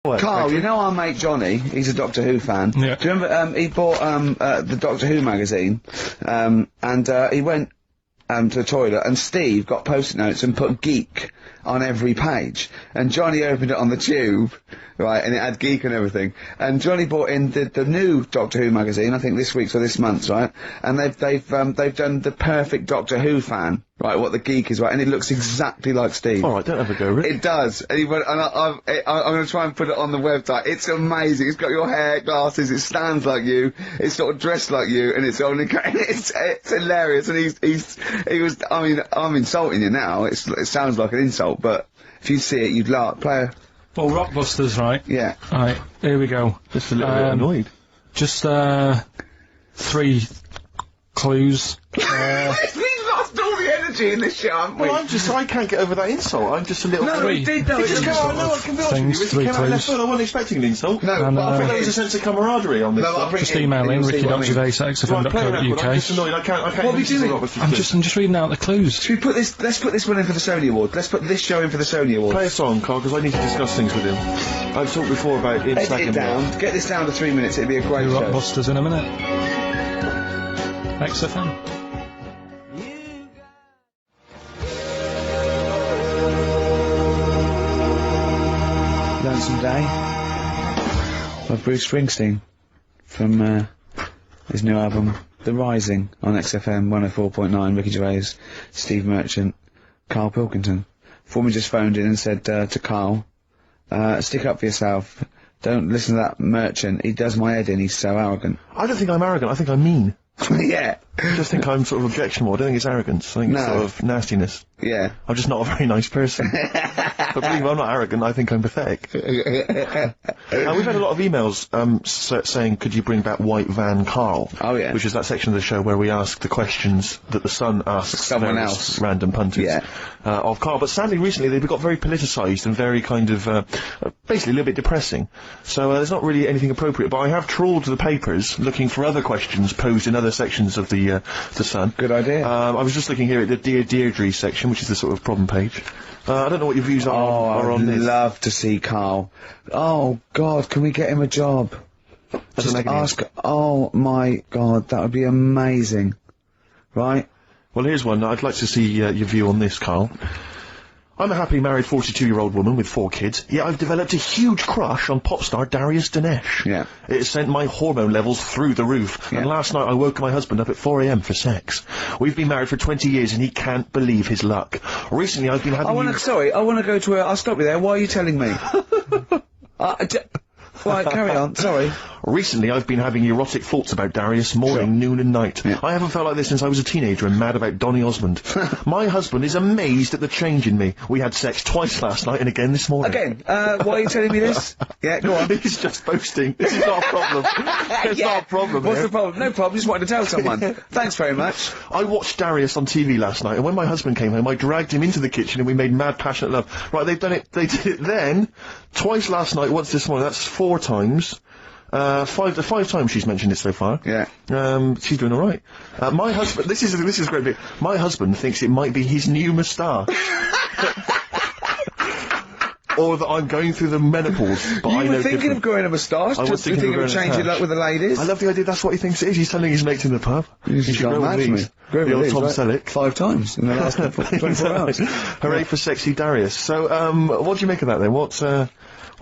Carl, you know our mate Johnny, he's a Doctor Who fan. Yeah. Do you remember, he bought, the Doctor Who magazine, and he went, to the toilet, and Steve got post-it notes and put geek on every page. And Johnny opened it on the tube, right, and it had geek and everything. And Johnny bought in the new Doctor Who magazine, I think this week's or this month's, right? And they've done the perfect Doctor Who fan, right, what the geek is, right, and it looks exactly like Steve. Alright, don't have a go, Rick. It does. And he went, and I'm gonna try and put it on the website. It's amazing. It's got your hair, glasses, it stands like you, it's sort of dressed like you, and it's only, it's hilarious. And he was, I mean, I'm insulting you now, it sounds like an insult, but if you see it, you'd laugh. Well, Rockbusters, right? Yeah. Right, here we go. Just a little bit annoyed. Just, 3 clues. We've lost all the energy in this show, haven't we? Well, I can't get over that insult. I'm just a little... No, we did, though. It just came out, no, I can be honest with you. It came out of left field. I wasn't expecting an insult. No, and, but I think there was a sense of camaraderie on this one. Just email in, ricky.gervais@xfm.co.uk. I'm just annoyed. I can't What are we doing? I'm just reading out the clues. Should we put this, let's put this one in for the Sony Award. Let's put this show in for the Sony Award. Play a song, Carl, because I need to discuss things with him. I've talked before about him Edit it down, get this down to 3 minutes, it'd be a great show. Rockbusters in a minute. XFM. Lonesome Day by Bruce Springsteen from his new album The Rising on XFM 104.9. Ricky Gervais, Steve Merchant, Karl Pilkington. Foreman just phoned in and said to Karl, stick up for yourself, don't listen to that Merchant, he does my head in, he's so arrogant. I don't think I'm arrogant, I think I'm mean. Yeah. I just think I'm sort of objectionable. I don't think it's arrogance. I think it's sort of nastiness. Yeah. I'm just not a very nice person. But believe me, I'm not arrogant, I think I'm pathetic. We've had a lot of emails saying, could you bring back White Van Karl? Oh, yeah. Which is that section of the show where we ask the questions that the Sun asks someone else. Random punters of Karl. But sadly, recently, they've got very politicised and very kind of, basically a little bit depressing. So there's not really anything appropriate. But I have trawled the papers looking for other questions posed in other sections of the Sun. Good idea. I was just looking here at the Dear Deirdre section, which is the sort of problem page. I don't know what your views are on this. I'd love to see Karl. Oh, God, can we get him a job? Just ask, oh my God, that would be amazing. Right? Well, here's one. I'd like to see your view on this, Karl. I'm a happy married 42-year-old woman with 4 kids, yet I've developed a huge crush on pop star Darius Dinesh. Yeah. It sent my hormone levels through the roof, and last night I woke my husband up at 4 AM for sex. We've been married for 20 years and he can't believe his luck. Recently I've been having... I wanna go to I'll stop you there, why are you telling me? Right, carry on, sorry. Recently, I've been having erotic thoughts about Darius morning, noon and night. Yeah. I haven't felt like this since I was a teenager and mad about Donny Osmond. My husband is amazed at the change in me. We had sex twice last night and again this morning. Again? Why are you telling me this? Yeah, go on. He's just boasting. This is not a problem. It's not a problem. What's the problem? No problem, just wanted to tell someone. Thanks very much. I watched Darius on TV last night, and when my husband came home, I dragged him into the kitchen and we made mad passionate love. Right, they did it then, twice last night, once this morning, that's 4 times. 5 times she's mentioned it so far. Yeah. She's doing alright. My husband, this is a great bit. My husband thinks it might be his new moustache. Or that I'm going through the menopause, but I know You were thinking of growing a moustache? I was thinking of changing luck with the ladies? I love the idea that's what he thinks it is. He's telling his mates in the pub. You should go mad for me. The old Tom Selleck. 5 times in the last 24 hours. Hooray for sexy Darius. So, what do you make of that then? What are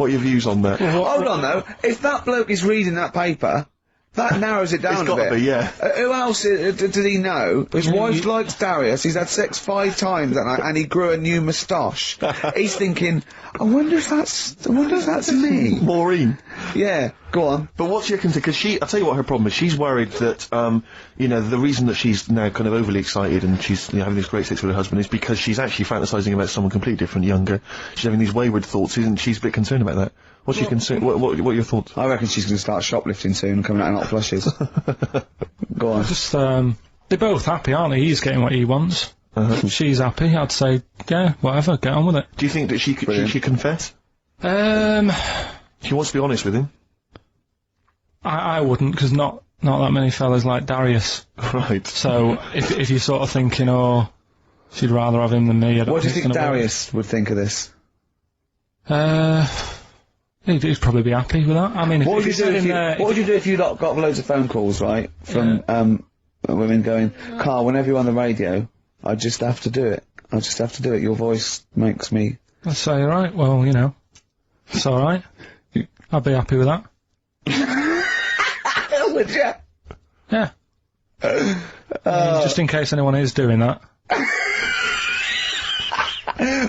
your views on that? Hold on though, if that bloke is reading that paper, that narrows it down a bit. It's gotta be, yeah. Who else did he know? His wife likes Darius, he's had sex 5 times that night, and he grew a new moustache. He's thinking, I wonder if that's me. Maureen. Yeah, go on. But what's your concern? Because I'll tell you what her problem is. She's worried that, you know, the reason that she's now kind of overly excited and she's having this great sex with her husband is because she's actually fantasizing about someone completely different, younger. She's having these wayward thoughts, isn't she? She's a bit concerned about that. What's your concern? What are your thoughts? I reckon she's going to start shoplifting soon and coming out in hot flushes. Go on. Just, they're both happy, aren't they? He's getting what he wants. She's happy. I'd say, yeah, whatever, get on with it. Do you think that she confess? She wants to be honest with him. I wouldn't, because not that many fellas like Darius. Right. So, if you're sort of thinking, oh, she'd rather have him than me, I don't What do you think Darius would think of this? He'd probably be happy with that. I mean, What would you do if you got loads of phone calls, right, from women going, Carl, whenever you're on the radio, I just have to do it. I just have to do it. Your voice makes me... I'd say, right, well, you know, it's alright. I'd be happy with that. Would you? Yeah. I mean, just in case anyone is doing that.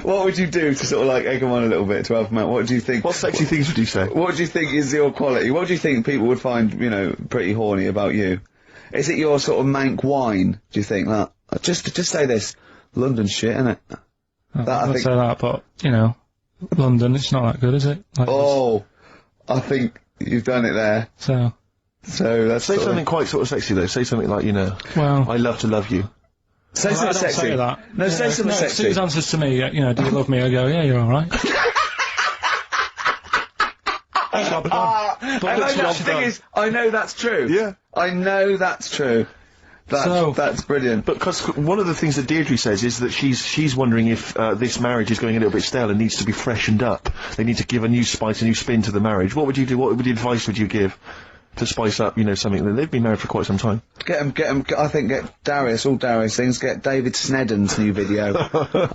What would you do to sort of like egg them on a little bit to help them out? What do you think? What sexy things would you say? What do you think is your quality? What do you think people would find, you know, pretty horny about you? Is it your sort of mank wine? Do you think that? Just say this, London's shit, isn't it? I'd say that, but you know, London, it's not that good, is it? Like I think you've done it there. So that's say something quite sort of sexy though. Say something like, you know, well, I love to love you. Say something sexy. Say that. No, say something sexy. Susan says to me, you know, do you love me? I go, yeah, you're all right. And the thing is, I know that's true. Yeah. I know that's true. That's brilliant. But because one of the things that Deirdre says is that she's wondering if this marriage is going a little bit stale and needs to be freshened up. They need to give a new spice, a new spin to the marriage. What would you do? What advice would you give to spice up, you know, something that they've been married for quite some time? Get 'em, I think get Darius, all Darius things, get David Snedden's new video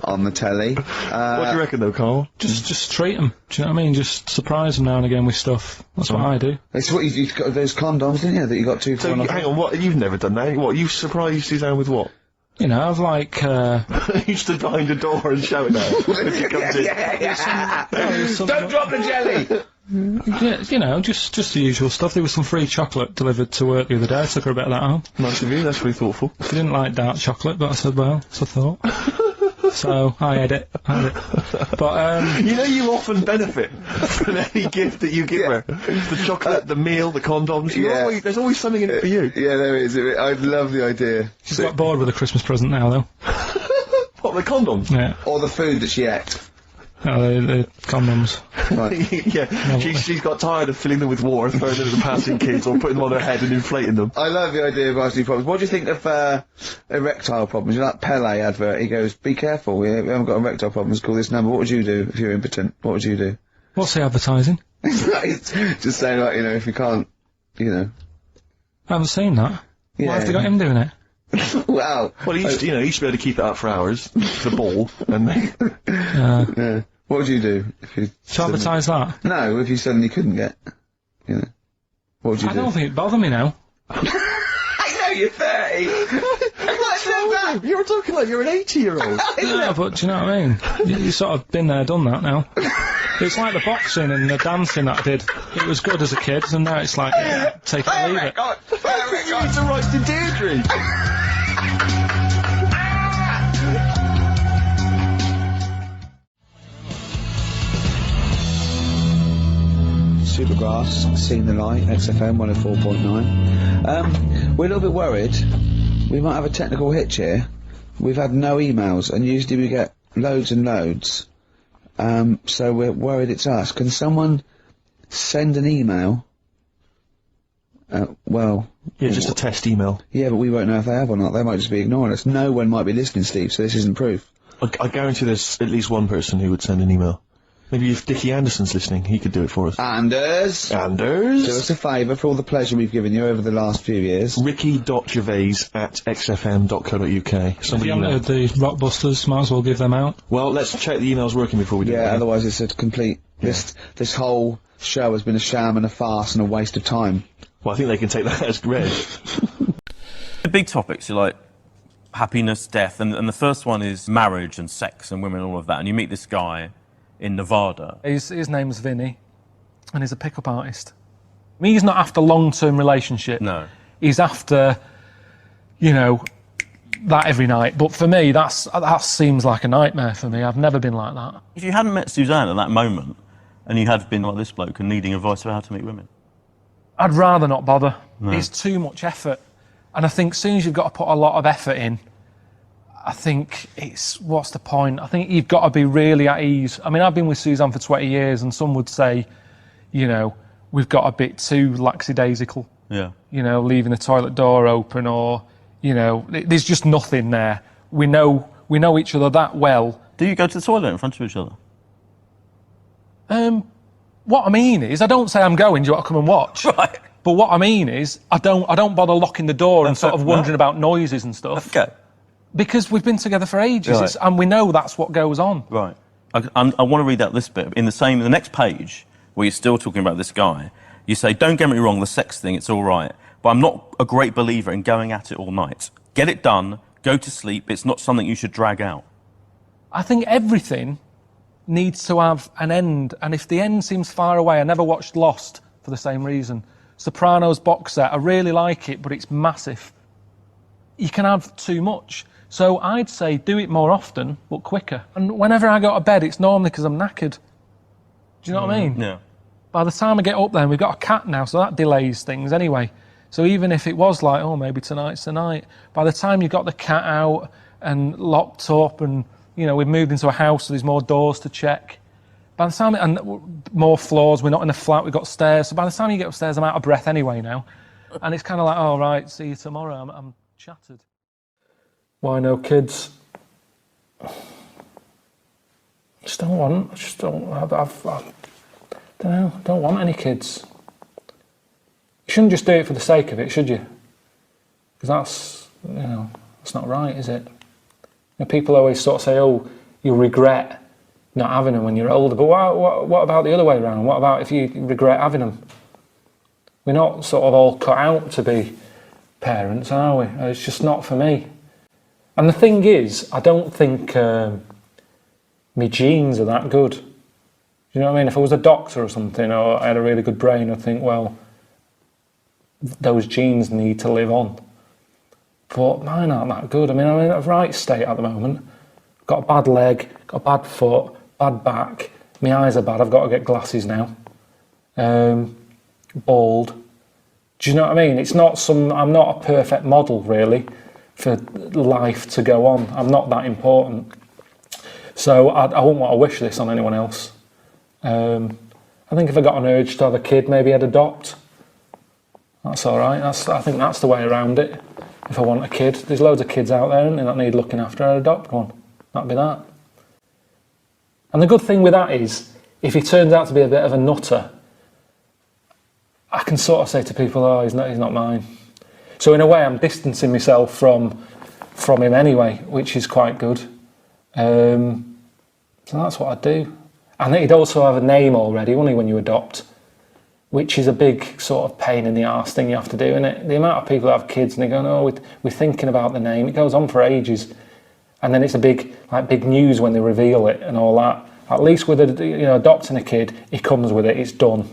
on the telly. What do you reckon though, Carl? Just treat them. Do you know what I mean? Just surprise them now and again with stuff. That's what I do. It's what you've got those condoms, didn't you, that you got two for So one hang on, what? You've never done that? What? You've surprised Suzanne with what? You know, I've like, You stood behind a door and shouted at her if she comes in. Don't drop the jelly! yeah, you know, just the usual stuff. There was some free chocolate delivered to work the other day. I took her a bit of that home. Nice of you, that's really thoughtful. She didn't like dark chocolate, but I said, well, that's a thought. So, I had it. But, you know you often benefit from any gift that you give her. The chocolate, the meal, the condoms. There's always something in it for you. Yeah, there is. I love the idea. She's got bored with a Christmas present now, though. What, the condoms? Yeah. Or the food that she ate. Oh, the condoms. Right. Yeah, she's got tired of filling them with water, throwing them at the passing kids, or putting them on her head and inflating them. I love the idea of asking problems. What do you think of erectile problems? You know that Pele advert? He goes, "Be careful, we haven't got erectile problems. Call this number." What would you do if you're impotent? What would you do? What's the advertising? Just saying, like, you know, if you can't, you know. I haven't seen that. Yeah. Why have they got him doing it? Well, he used to be able to keep it up for hours, the ball, and yeah. What would you do if you... To advertise that? No, if you suddenly couldn't get, you know. What would you do? I don't think it'd bother me now. I know you're 30! What you were talking like you're an 80-year-old. Yeah, but do you know what I mean? You've sort of been there, done that now. It's like the boxing and the dancing that I did. It was good as a kid, and now it's like, take it or leave it. You need to write to Deirdre. Supergrass, Seen the Light, XFM 104.9. We're a little bit worried. We might have a technical hitch here. We've had no emails, and usually we get loads and loads. So we're worried it's us. Can someone send an email? Well... Yeah, just a test email. Yeah, but we won't know if they have or not. They might just be ignoring us. No one might be listening, Steve, so this isn't proof. I guarantee there's at least one person who would send an email. Maybe if Dickie Anderson's listening, he could do it for us. Anders! Do us a favour for all the pleasure we've given you over the last few years. ricky.gervais@xfm.co.uk. If you haven't heard the Rockbusters, might as well give them out. Well, let's check the email's working before we do Yeah, that. otherwise it's a complete... This whole show has been a sham and a farce and a waste of time. Well, I think they can take that as read. The big topics are like happiness, death, and the first one is marriage and sex and women and all of that. And you meet this guy in Nevada. His name's Vinny, and he's a pickup artist. I mean, he's not after long-term relationship. No. He's after, you know, that every night. But for me, that seems like a nightmare for me. I've never been like that. If you hadn't met Suzanne at that moment, and you had been like this bloke and needing advice about how to meet women, I'd rather not bother. No. It's too much effort. And I think as soon as you've got to put a lot of effort in, I think what's the point? I think you've got to be really at ease. I mean, I've been with Suzanne for 20 years, and some would say, you know, we've got a bit too lackadaisical. Yeah. You know, leaving the toilet door open, or, you know, there's just nothing there. We know each other that well. do you go to the toilet in front of each other? What I mean is, I don't say I'm going, do you want to come and watch? Right. But what I mean is, I don't bother locking the door and sort of wondering about noises and stuff. Okay. Because we've been together for ages, Right. and we know that's what goes on. Right. I want to read out this bit. In the next page, where you're still talking about this guy, you say, don't get me wrong, the sex thing, it's all right, but I'm not a great believer in going at it all night. Get it done, go to sleep, it's not something you should drag out. I think everything needs to have an end, and if the end seems far away, I never watched Lost for the same reason. Sopranos box set, I really like it, but it's massive. You can have too much. So I'd say do it more often, but quicker. And whenever I go to bed, it's normally because I'm knackered. Do you know what I mean? Yeah. By the time I get up there, and we've got a cat now, so that delays things anyway. So even if it was like, oh, maybe tonight's the night, by the time you've got the cat out and locked up and, you know, we've moved into a house, so there's more doors to check. By the time, and more floors, we're not in a flat, we've got stairs. So by the time you get upstairs, I'm out of breath anyway now. And it's kind of like, oh, right, see you tomorrow, I'm shattered. Why no kids? Just don't want, I just don't, I don't know, don't want any kids. You shouldn't just do it for the sake of it, should you? Because that's, you know, that's not right, is it? You know, people always sort of say, oh, you'll regret not having them when you're older, but what about the other way around? What about if you regret having them? We're not sort of all cut out to be parents, are we? It's just not for me. And the thing is, I don't think my genes are that good. You know what I mean? If I was a doctor or something, or I had a really good brain, I'd think, well, those genes need to live on. But mine aren't that good. I mean, I'm in a right state at the moment. Got a bad leg, got a bad foot, bad back. My eyes are bad, I've got to get glasses now. Bald. Do you know what I mean? It's not I'm not a perfect model, really, for life to go on. I'm not that important. So I wouldn't want to wish this on anyone else. I think if I got an urge to have a kid, maybe I'd adopt. That's all right. I think that's the way around it. If I want a kid, there's loads of kids out there that need looking after. I'd adopt one. That'd be that. And the good thing with that is, if he turns out to be a bit of a nutter, I can sort of say to people, oh, he's not mine. So in a way, I'm distancing myself from him anyway, which is quite good. So that's what I'd do. And he'd also have a name already, wouldn't he, when you adopt? Which is a big sort of pain in the arse thing you have to do, isn't it? The amount of people that have kids and they go, oh, we're thinking about the name. It goes on for ages. And then it's a big news when they reveal it and all that. At least with adopting a kid, he comes with it, it's done.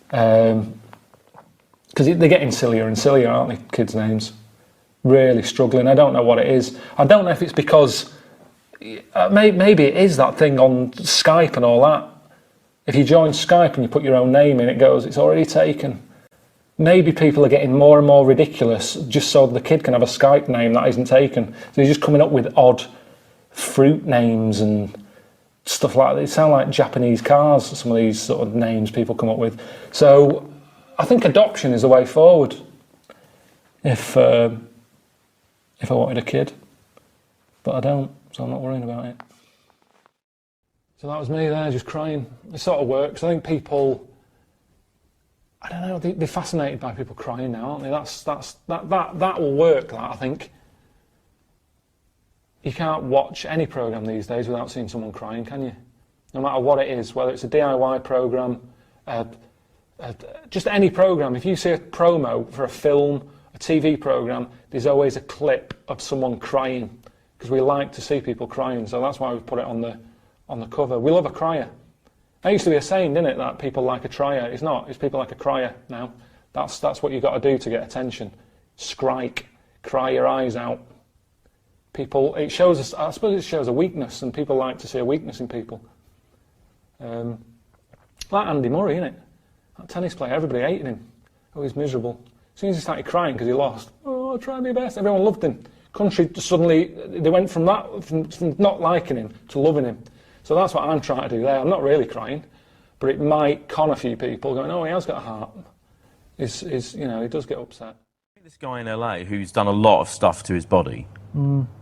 Because they're getting sillier and sillier, aren't they, kids' names? Really struggling. I don't know what it is. I don't know if it's because maybe it is that thing on Skype and all that. If you join Skype and you put your own name in, it's already taken. Maybe people are getting more and more ridiculous just so the kid can have a Skype name that isn't taken. So they're just coming up with odd fruit names and stuff like that. They sound like Japanese cars, some of these sort of names people come up with. So I think adoption is the way forward if I wanted a kid. But I don't, so I'm not worrying about it. So that was me there, just crying. It sort of works. I think people, I don't know, they're fascinated by people crying now, aren't they? That will work, that, I think. You can't watch any programme these days without seeing someone crying, can you? No matter what it is, whether it's a DIY programme, just any programme. If you see a promo for a film, a TV programme, there's always a clip of someone crying, because we like to see people crying, so that's why we've put it on the cover. We love a crier. That used to be a saying, didn't it, that people like a trier? It's not, it's people like a crier now. That's what you've got to do to get attention. Scrike, cry your eyes out. People, it shows us, I suppose it shows a weakness, and people like to see a weakness in people. Like Andy Murray, innit? That tennis player, everybody hated him. Oh, he's miserable. As soon as he started crying because he lost, oh, I'll try my best, everyone loved him. Country suddenly, they went from not liking him to loving him. So that's what I'm trying to do there. I'm not really crying, but it might con a few people going, oh, he has got a heart. He does get upset. This guy in LA who's done a lot of stuff to his body,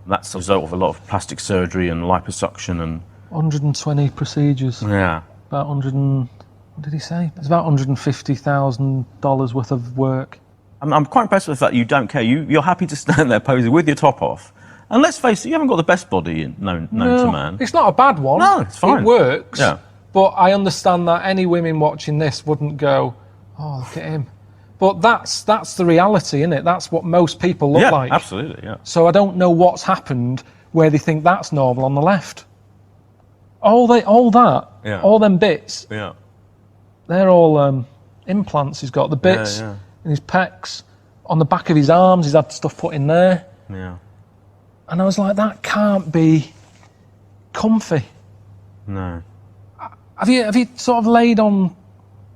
that's a result of a lot of plastic surgery and liposuction and... 120 procedures. Yeah. About what did he say? It's about $150,000 worth of work. I'm quite impressed with the fact that you don't care. You're happy to stand there posing with your top off. And let's face it, you haven't got the best body known to man. It's not a bad one. No, it's fine. It works. Yeah. But I understand that any women watching this wouldn't go, oh, look at him. But that's the reality, isn't it? That's what most people look like. Yeah, absolutely, yeah. So I don't know what's happened where they think that's normal on the left. All them bits, they're all implants he's got. The bits in his pecs, on the back of his arms, he's had stuff put in there. Yeah. And I was like, that can't be comfy. No. Have you sort of laid on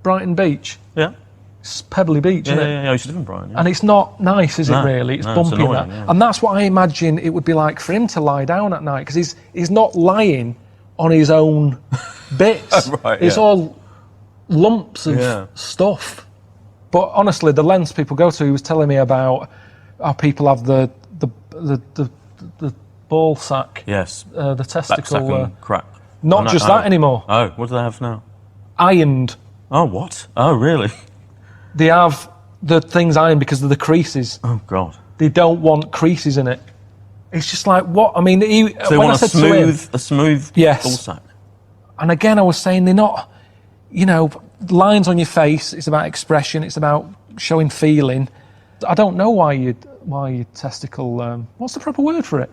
Brighton Beach? Yeah. It's Pebbly Beach, isn't it? Yeah, I used to live in Brighton. Yeah. And it's not nice, is it, really? It's bumpy. It's annoying, yeah. And that's what I imagine it would be like for him to lie down at night, because he's not lying on his own bits. Right, it's all lumps of stuff. But honestly, the lengths people go to, he was telling me about how people have the ball sack. Yes. The testicle. Crack. Not just that anymore. Oh, what do they have now? Ironed. Oh, what? Oh, really? They have the things ironed because of the creases. Oh, God. They don't want creases in it. It's just like, what? I mean, So they want a smooth ball sack. And again, I was saying they're not, lines on your face. It's about expression. It's about showing feeling. I don't know why your testicle. What's the proper word for it?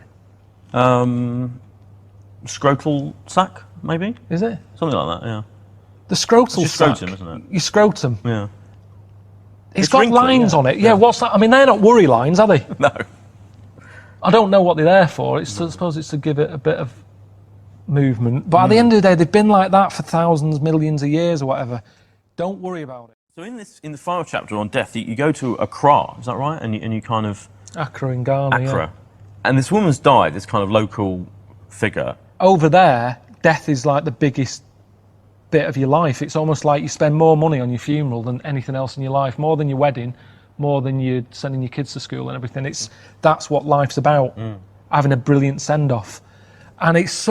Scrotal sack, maybe? Is it? Something like that, yeah. The scrotal sack. Scrotum, isn't it? Your scrotum. Yeah. It's got wrinkly, lines yeah. on it. Yeah, what's that? I mean, they're not worry lines, are they? No. I don't know what they're there for. I suppose it's to give it a bit of movement. But at the end of the day, they've been like that for thousands, millions of years or whatever. Don't worry about it. So in the final chapter on death, you go to Accra, is that right? And you kind of... Accra in Ghana, Accra. And this woman's died, this kind of local figure. Over there, death is like the biggest bit of your life. It's almost like you spend more money on your funeral than anything else in your life, more than your wedding, more than you sending your kids to school and everything. That's what life's about, having a brilliant send-off. And it's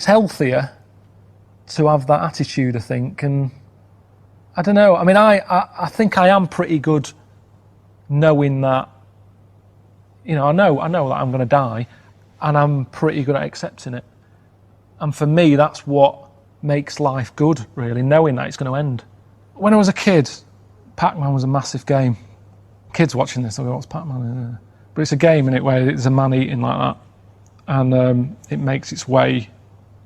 healthier to have that attitude, I think. And I don't know, I mean, I think I am pretty good knowing that, I know that I'm going to die, and I'm pretty good at accepting it. And for me, that's what makes life good, really, knowing that it's going to end. When I was a kid, Pac-Man was a massive game. Kids watching this, they'll go, what's Pac-Man? But it's a game, innit, where it's a man eating like that. And it makes its way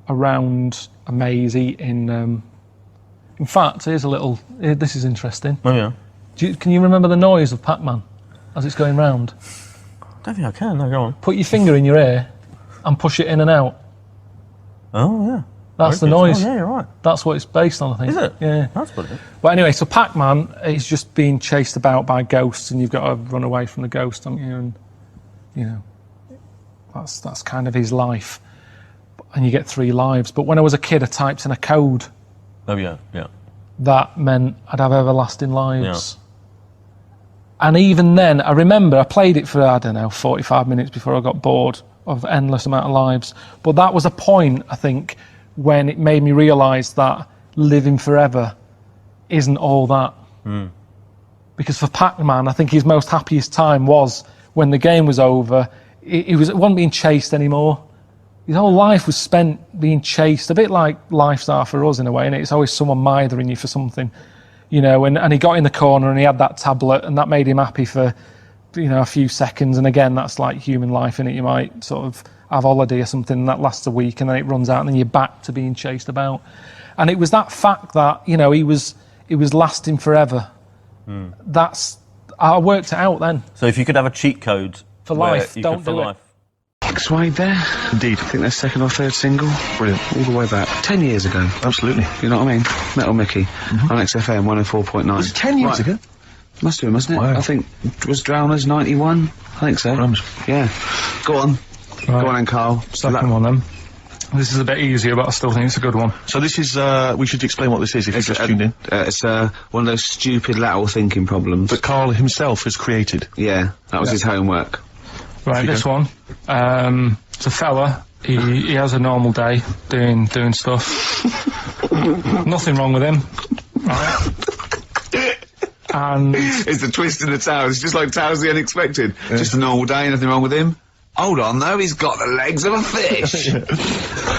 around a maze eating. In fact, here's a little... This is interesting. Oh, yeah. Can you remember the noise of Pac-Man as it's going round? I don't think I can, no, go on. Put your finger in your ear and push it in and out. Oh, yeah. That's the noise. Oh, yeah, you're right. That's what it's based on, I think. Is it? Yeah. That's brilliant. But anyway, so Pac-Man is just being chased about by ghosts, and you've got to run away from the ghost, haven't you? And, that's kind of his life. And you get 3 lives. But when I was a kid, I typed in a code. Oh, yeah, yeah. That meant I'd have everlasting lives. Yeah. And even then, I remember I played it for, 45 minutes before I got bored of endless amount of lives. But that was a point, I think, when it made me realise that living forever isn't all that. Because for Pac-Man, I think his most happiest time was when the game was over. It wasn't being chased anymore. His whole life was spent being chased, a bit like life's are for us in a way, and it's always someone mithering you for something, and he got in the corner and he had that tablet, and that made him happy for, a few seconds. And again, that's like human life, innit? You might sort of have holiday or something, and that lasts a week, and then it runs out, and then you're back to being chased about. And it was that fact that, he was lasting forever. I worked it out then. So if you could have a cheat code... For life, don't do it. X-Wade there. Indeed. I think their second or third single. Brilliant. All the way back. 10 years ago. Absolutely. You know what I mean? Metal Mickey on XFM 104.9. Was it 10 years ago? Must have been, mustn't it? Wow. I think, was Drowners 91? I think so. Crumbs. Yeah. Go on. Right. Go on then, Carl. Second one then. This is a bit easier, but I still think it's a good one. So this is, we should explain what this is if you just tuned in. It's one of those stupid lateral thinking problems. That Carl himself has created. Yeah, that was his homework. Right, this one. It's a fella He has a normal day, doing stuff. Nothing wrong with him. Right? And It's the twist in the tale. It's just like Tales of the Unexpected. Just a normal day, nothing wrong with him. Hold on, though, he's got the legs of a fish.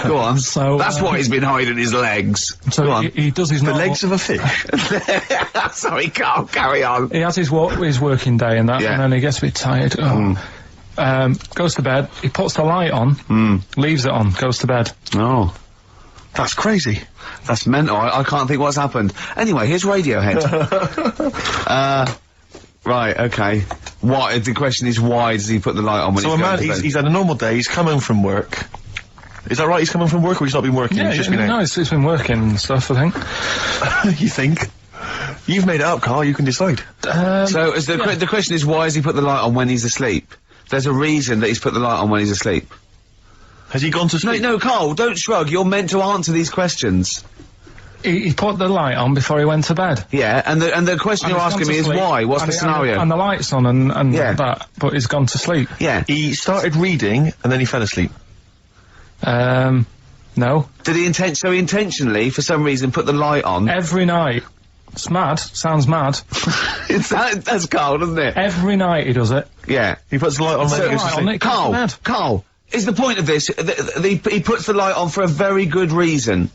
Go on. So, that's what he's been hiding his legs. so Go on. he does his The normal... legs of a fish. Sorry, Carl, carry on. He has his working day and that, Yeah. and then he gets a bit tired. Goes to bed. He puts the light on, leaves it on, goes to bed. Oh. That's crazy. That's mental. I can't think what's happened. Anyway, here's Radiohead. Right, okay. Why? The question is, why does he put the light on when So he's a going man, to bed? he's had a normal day, he's come home from work. Is that right, he's come home from work or he's not been working, he's just been out? no, it's been working and stuff, I think. You think? You've made it up, Carl, you can decide. So is the question is, why has he put the light on when he's asleep? There's a reason that he's put the light on when he's asleep. Has he gone to No, sleep? no, Carl, don't shrug. You're meant to answer these questions. He put the light on before he went to bed. Yeah, and the question And you're he's asking gone me to is sleep, why? What's the scenario? And the light's on and Yeah. that, but he's gone to sleep. Yeah. He started reading and then he fell asleep. No. Did he intentionally, for some reason, put the light on? Every night. It's mad. Sounds mad. That's Carl, doesn't it? Every night he does it. Yeah. He puts the light on when he goes to light on sleep. it. Goes to bed. Carl, is the point of this, he puts the light on for a very good reason.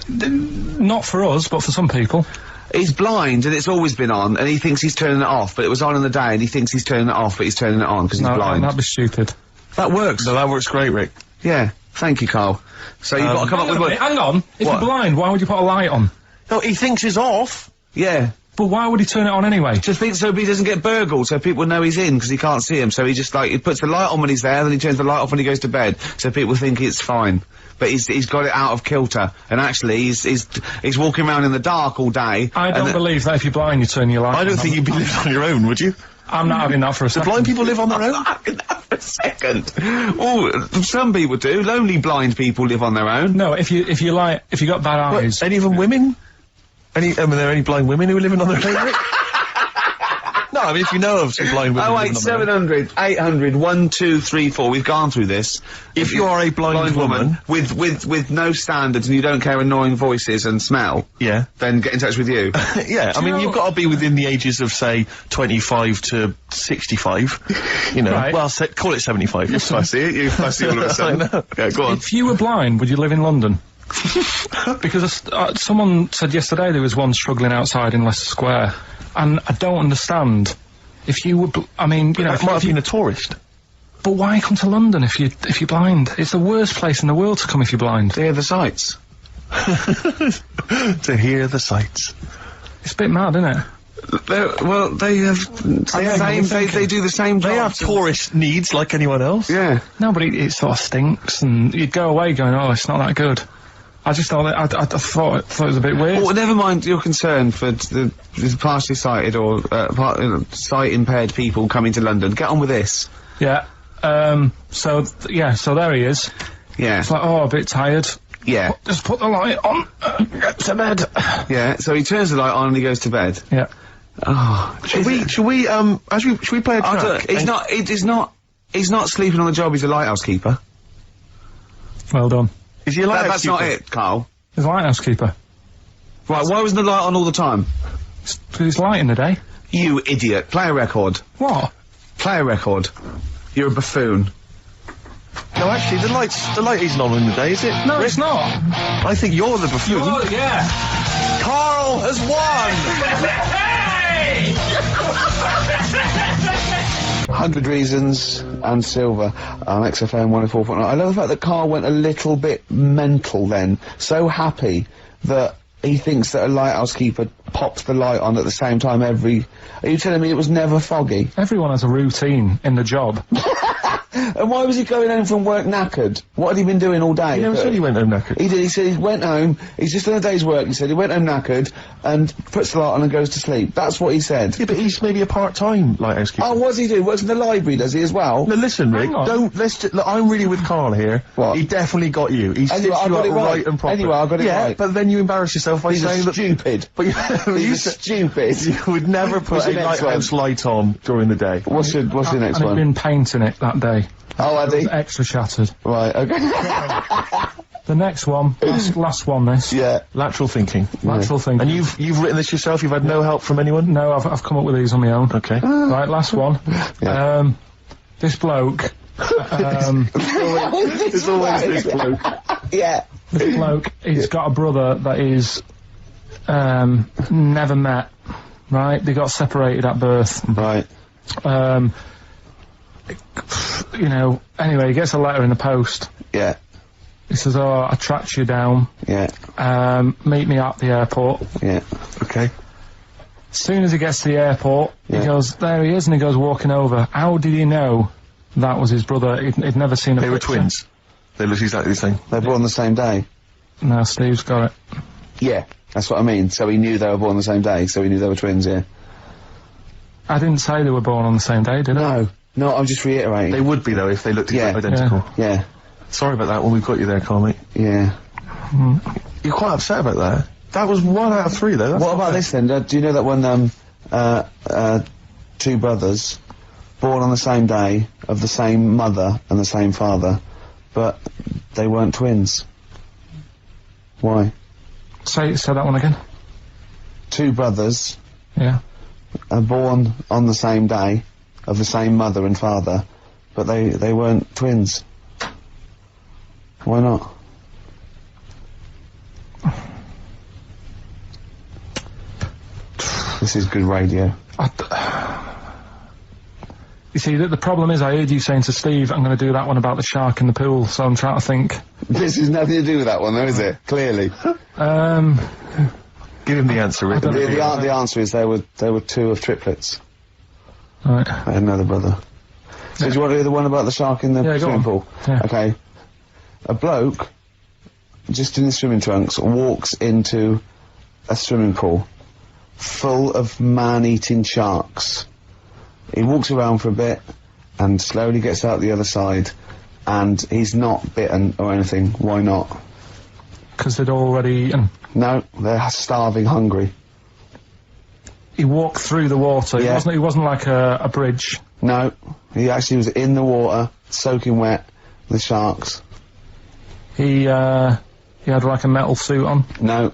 Not for us, but for some people. He's blind and it's always been on, and he thinks he's turning it off, but it was on in the day, and he thinks he's turning it off, but he's turning it on because he's No, blind. that'd be stupid. That works. No, that works great, Rick. Yeah. Thank you, Carl. So you've got to come up with Hang on. If What? you're blind, why would you put a light on? No, he thinks it's off. Yeah. But why would he turn it on anyway? Just think so he doesn't get burgled, so people know he's in, because he can't see him, so he just, he puts the light on when he's there, then he turns the light off when he goes to bed, so people think it's fine. But he's got it out of kilter, and actually he's walking around in the dark all day. I don't believe that if you're blind, you turn your light on. I don't think you'd be living on your own, would you? I'm not having that for a Do second. blind people live on their own? For a second. Oh, some people do. Lonely blind people live on their own. No, if you got bad eyes. Any of them women? Are there any blind women who are living on their own, Rick? No, I mean, if you know of some blind women. Oh wait, living on their own. 700, 800, 1, 2, 3, 4. We've gone through this. If you are a blind woman with no standards and you don't care annoying voices and smell, Yeah. then get in touch with you. Yeah, I mean, know- you've got to be within the ages of, say, 25 to 65. You know, Right. well, call it 75. You fussy all of a sudden. I know. Yeah, go on. If you were blind, would you live in London? Because someone said yesterday there was one struggling outside in Leicester Square, and I don't understand. If you were, I mean, you know, That might have been a tourist. but why come to London if you're blind? It's the worst place in the world to come if you're blind. They are the sights. To hear the sights. It's a bit mad, isn't it? They have they do the same job. They have tourist needs like anyone else. Yeah. No, but it sort of stinks, and you'd go away going, "Oh, it's not that good." I just thought I thought it was a bit weird. Well, never mind your concern for the partially sighted or sight impaired people coming to London. Get on with this. Yeah. So there he is. Yeah. It's like, oh, a bit tired. Yeah. Just put the light on. Get to bed. Yeah. So he turns the light on and he goes to bed. Yeah. Oh. Should we play a track? He's not sleeping on the job. He's a lighthouse keeper. Well done. Is he a lighthouse That's not keeper? it, Carl. He's a lighthouse keeper. Right. Why wasn't the light on all the time? He's light in the day. You idiot. Play a record. What? Play a record. You're a buffoon. No, actually, the light isn't on in the day, is it? No, Rick? it's not. I think you're the buffoon. Yeah. Carl has won! 100 Reasons and Silver on XFM 104.9. I love the fact that Carl went a little bit mental then. So happy that he thinks that a lighthouse keeper pops the light on at the same time every... Are you telling me it was never foggy? Everyone has a routine in the job. And why was he going home from work knackered? What had he been doing all day? He never said he went home knackered. He did. He said he went home. He's just done a day's work. He said he went home knackered and puts the light on and goes to sleep. That's what he said. Yeah, but he's maybe a part-time lighthouse keeper. Oh, what does he do? Works in the library, does he, as well? No, listen, Rick, Hang on. look, I'm really with Carl here. What? He definitely got you. He stitched Anyway, I you got up it right right. and proper. Anyway, I got it yeah, right. but then you embarrass yourself by He's saying that... stupid. But He's stupid. You would never put What's a the next lighthouse light on during the day. What's the next And he'd one? been painting it that day. Oh, had he? Extra shattered. Right, okay. The next one, last one. This. Yeah. Lateral thinking. Lateral thinking. And you've written this yourself? You've had no help from anyone? No, I've come up with these on my own. Okay. Right, last one. Yeah. This bloke. There's always this bloke. Yeah. This bloke. He's got a brother that he's never met. Right, they got separated at birth. Right. You know. Anyway, he gets a letter in the post. Yeah. He says, "Oh, I tracked you down. Yeah. Meet me at the airport." Yeah. Okay. As soon as he gets to the airport, Yeah. he goes, "There he is," and he goes walking over. How did he know that was his brother? He'd never seen a They were picture. twins. They look exactly the same. They were born the same day. No, Steve's got it. Yeah. That's what I mean. So he knew they were born the same day, so he knew they were twins, yeah. I didn't say they were born on the same day, did I? No, I'm just reiterating. They would be, though, if they looked Yeah. identical. Yeah. Sorry about that when we've got you there, Carl, mate. Yeah. You're quite upset about that. That was 1 out of 3, though. That's What not about bad. this then? Do you know that when two brothers born on the same day of the same mother and the same father, but they weren't twins? Why? Say that one again. Two brothers Yeah. are born on the same day of the same mother and father, but they weren't twins. Why not? This is good radio. You see, the problem is I heard you saying to Steve, I'm going to do that one about the shark in the pool, so I'm trying to think. This has nothing to do with that one, though, is it? Clearly. Give him the answer, Rick. The answer is they were two of triplets. Right. I had another brother. So do you want to do the one about the shark in the Yeah, go swimming on. pool? Yeah. Okay. A bloke, just in his swimming trunks, walks into a swimming pool full of man-eating sharks. He walks around for a bit and slowly gets out the other side, and he's not bitten or anything. Why not? Because they'd already eaten. No, they're starving hungry. He walked through the water. Yeah. It wasn't like a bridge. No, he actually was in the water, soaking wet, with sharks. He had like a metal suit on. No,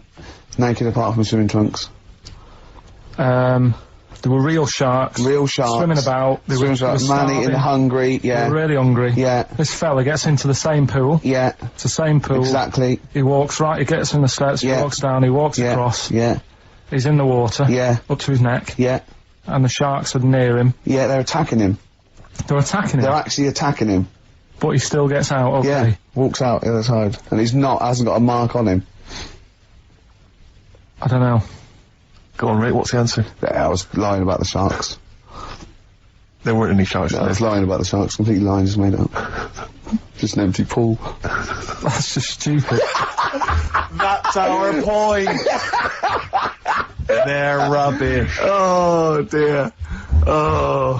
naked apart from his swimming trunks. There were real sharks. Real sharks. Swimming about. They Swimming were about, man-eating, starving. hungry, They yeah. were really hungry. Yeah. This fella gets into the same pool. Yeah, It's the same pool. exactly. He walks right. He gets in the steps. Yeah. He walks down. He walks Yeah, across. yeah, He's in the water. yeah, Up to his neck. yeah, And the sharks are near him. yeah, they're attacking him. They're attacking him. They're actually attacking him. But he still gets out. Okay. Yeah, walks out the other side. And hasn't got a mark on him. I don't know. Go on, Rick, what's the answer? Yeah, I was lying about the sharks. There weren't any sharks I there. was lying about the sharks, completely lying, just made it up. Just an empty pool. That's just stupid. That's our point! They're rubbish. Oh dear. Oh.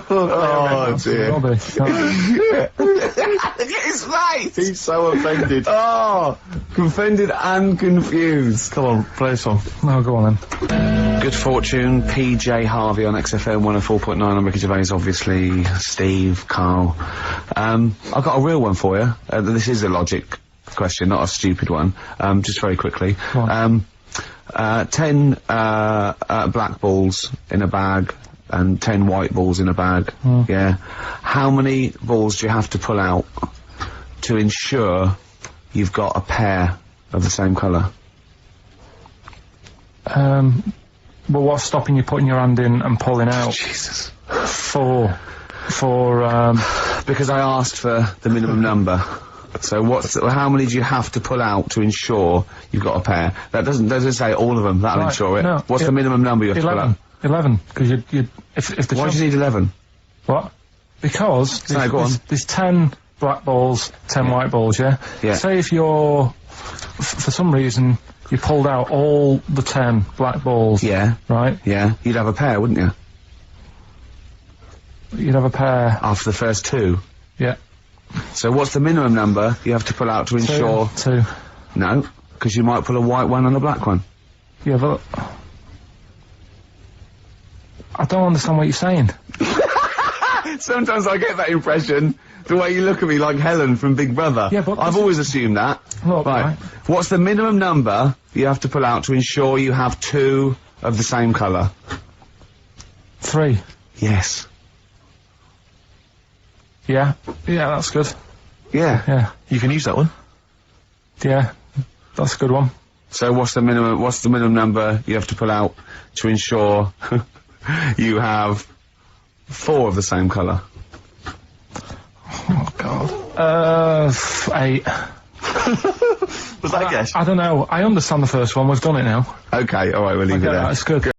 Oh dear. Rubbish. Look at his face! He's so offended. Oh, offended and confused. Come on, play a song. No, go on then. Good Fortune, PJ Harvey on XFM 104.9. I'm Ricky Gervais, obviously. Steve, Carl. I've got a real one for you. This is a logic question, not a stupid one. Just very quickly. Go on. 10 black balls in a bag and 10 white balls in a bag. Yeah. How many balls do you have to pull out to ensure you've got a pair of the same colour? Well, what's stopping you putting your hand in and pulling out? Jesus. For Because I asked for the minimum number. So how many do you have to pull out to ensure you've got a pair? That doesn't say all of them, that'll Right, ensure it. no, What's the minimum number you have to pull out? 11. Because if the Why do you need 11? What? Because No, go on. there's 10 black balls, 10 white balls, yeah? Yeah. Say if you're, for some reason, you pulled out all the 10 black balls. Yeah. Right? Yeah. You'd have a pair, wouldn't you? You'd have a pair. After the first two. Yeah. So what's the minimum number you have to pull out to ensure... Two. No, because you might pull a white one and a black one. Yeah, but... I don't understand what you're saying. Sometimes I get that impression. The way you look at me like Helen from Big Brother. Yeah, but I've always assumed that. Look, right. What's the minimum number you have to pull out to ensure you have 2 of the same colour? 3. Yes. Yeah. Yeah, that's good. Yeah. Yeah. You can use that one. Yeah. That's a good one. So what's the minimum number you have to pull out to ensure you have 4 of the same colour? Oh, God. 8. Was that a guess? I don't know. I understand the first one. We've done it now. Okay, alright, we'll leave it there. That's good.